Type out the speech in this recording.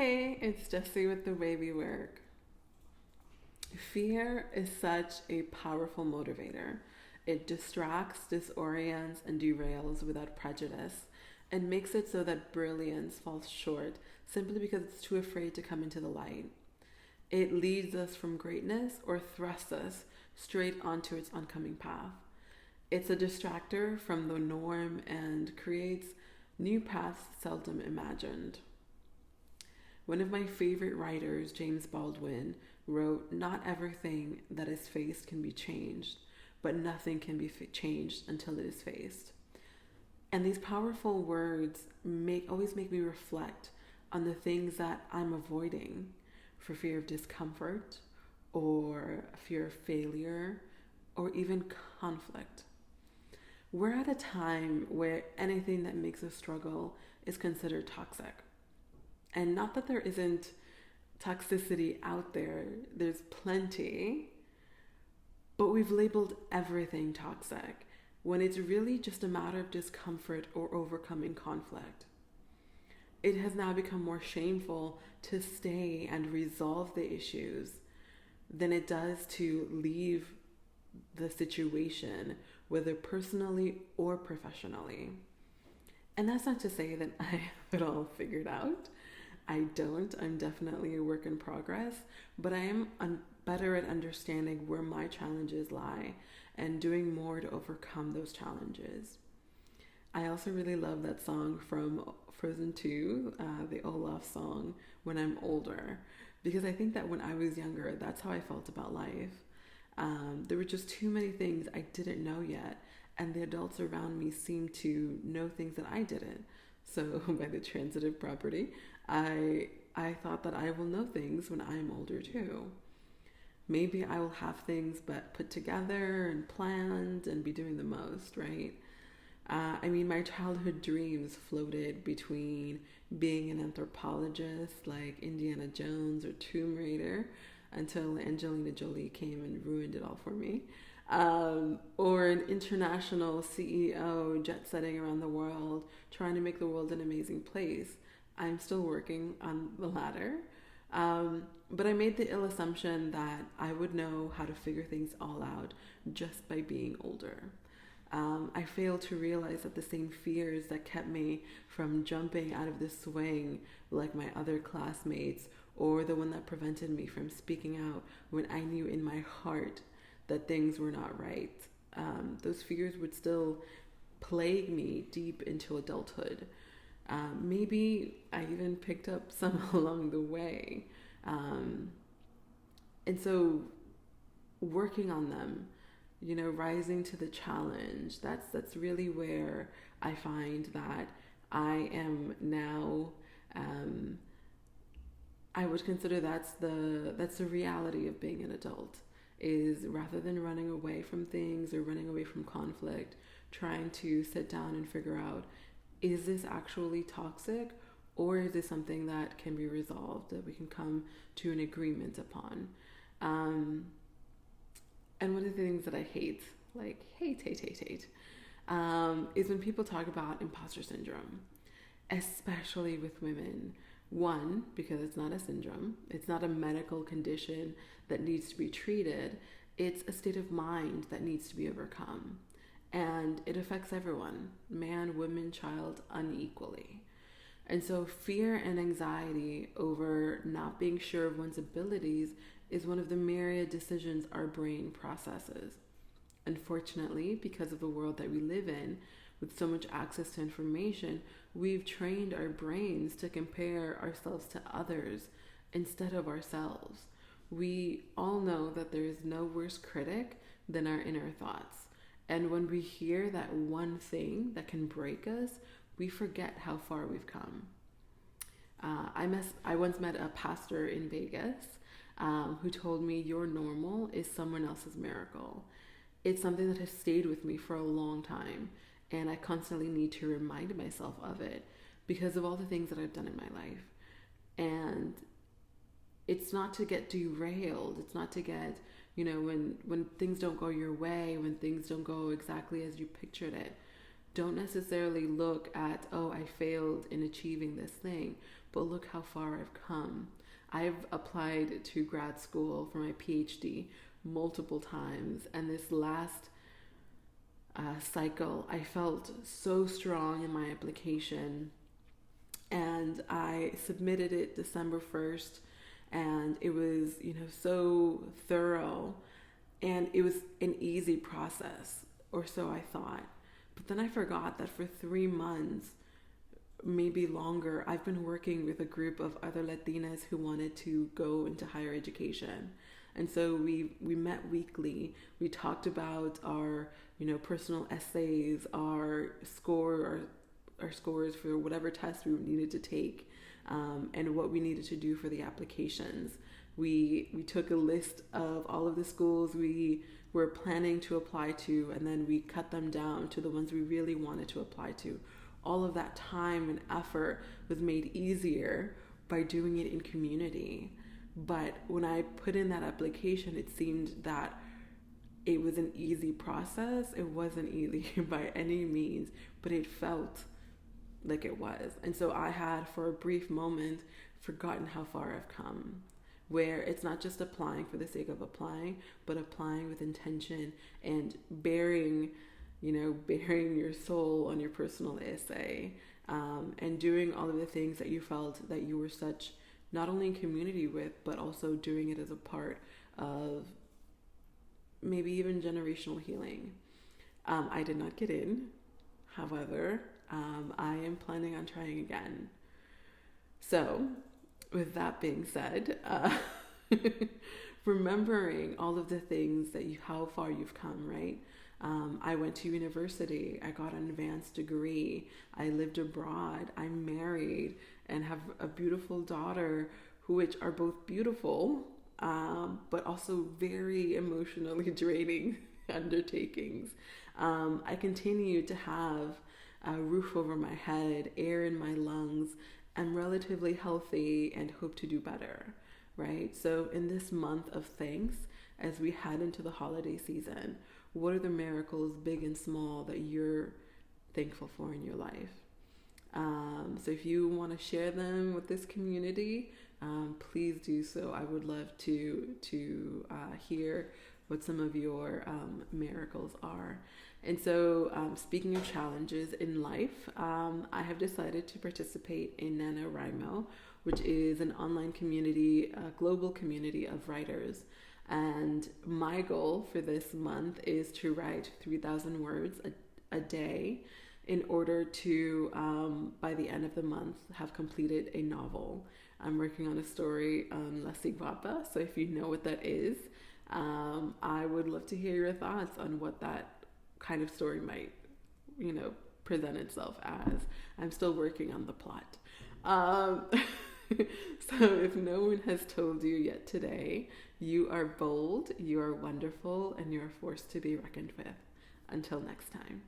Hey, it's Jessie with The Way We Work. Fear is such a powerful motivator. It distracts, disorients, and derails without prejudice, and makes it so that brilliance falls short simply because it's too afraid to come into the light. It leads us from greatness or thrusts us straight onto its oncoming path. It's a distractor from the norm and creates new paths seldom imagined. One of my favorite writers, James Baldwin, wrote, "Not everything that is faced can be changed, but nothing can be changed until it is faced." And these powerful words always make me reflect on the things that I'm avoiding for fear of discomfort or fear of failure or even conflict. We're at a time where anything that makes us struggle is considered toxic. And not that there isn't toxicity out there, there's plenty, but we've labeled everything toxic when it's really just a matter of discomfort or overcoming conflict. It has now become more shameful to stay and resolve the issues than it does to leave the situation, whether personally or professionally. And that's not to say that I have it all figured out. I don't. I'm definitely a work in progress, but I am better at understanding where my challenges lie and doing more to overcome those challenges. I also really love that song from Frozen 2, the Olaf song, When I'm Older, because I think that when I was younger, that's how I felt about life. There were just too many things I didn't know yet, and the adults around me seemed to know things that I didn't. So by the transitive property, I thought that I will know things when I'm older too. Maybe I will have things but put together and planned and be doing the most, right? My childhood dreams floated between being an anthropologist like Indiana Jones or Tomb Raider until Angelina Jolie came and ruined it all for me. Or an international CEO jet setting around the world, trying to make the world an amazing place. I'm still working on the latter. But I made the ill assumption that I would know how to figure things all out just by being older. I failed to realize that the same fears that kept me from jumping out of the swing like my other classmates, or the one that prevented me from speaking out when I knew in my heart that things were not right, those fears would still plague me deep into adulthood. Maybe I even picked up some along the way. And so working on them, rising to the challenge, that's really where I find that I am now. I would consider that's the reality of being an adult, is rather than running away from things or running away from conflict, trying to sit down and figure out, is this actually toxic, or is this something that can be resolved, that we can come to an agreement upon? And one of the things that I hate, is when people talk about imposter syndrome, especially with women. One, because it's not a syndrome, it's not a medical condition that needs to be treated, it's a state of mind that needs to be overcome. And it affects everyone, man, woman, child, unequally. And so fear and anxiety over not being sure of one's abilities is one of the myriad decisions our brain processes. Unfortunately, because of the world that we live in, with so much access to information, we've trained our brains to compare ourselves to others instead of ourselves. We all know that there is no worse critic than our inner thoughts. And when we hear that one thing that can break us, we forget how far we've come. I once met a pastor in Vegas who told me, "Your normal is someone else's miracle." It's something that has stayed with me for a long time, and I constantly need to remind myself of it because of all the things that I've done in my life. And it's not to get derailed. It's not to get, when things don't go your way, when things don't go exactly as you pictured it. Don't necessarily look at, oh, I failed in achieving this thing, but look how far I've come. I've applied to grad school for my PhD multiple times, and this last cycle, I felt so strong in my application, and I submitted it December 1st, and it was, so thorough, and it was an easy process, or so I thought. But then I forgot that for 3 months, maybe longer, I've been working with a group of other Latinas who wanted to go into higher education. And so we met weekly. We talked about our, personal essays, our scores for whatever test we needed to take, and what we needed to do for the applications. We took a list of all of the schools we were planning to apply to, and then we cut them down to the ones we really wanted to apply to. All of that time and effort was made easier by doing it in community. But when I put in that application, it seemed that it was an easy process. It wasn't easy by any means, but it felt like it was. And so I had, for a brief moment, forgotten how far I've come, where it's not just applying for the sake of applying, but applying with intention and bearing your soul on your personal essay, and doing all of the things that you felt that you were such, not only in community with, but also doing it as a part of maybe even generational healing. I did not get in. However, I am planning on trying again. So, with that being said, remembering all of the things how far you've come, right? I went to university, I got an advanced degree, I lived abroad, I'm married, and have a beautiful daughter, which are both beautiful, but also very emotionally draining undertakings. I continue to have a roof over my head, air in my lungs. I'm relatively healthy and hope to do better, right? So in this month of thanks, as we head into the holiday season, what are the miracles, big and small, that you're thankful for in your life? So if you want to share them with this community, please do so. I would love to hear what some of your miracles are. And so, speaking of challenges in life, I have decided to participate in NaNoWriMo, which is an online community, a global community of writers. And my goal for this month is to write 3,000 words a day in order to, by the end of the month, have completed a novel. I'm working on a story on La Ciguapa, so if you know what that is, I would love to hear your thoughts on what that kind of story might, present itself as. I'm still working on the plot. So if no one has told you yet today, you are bold, you are wonderful, and you are forced to be reckoned with. Until next time.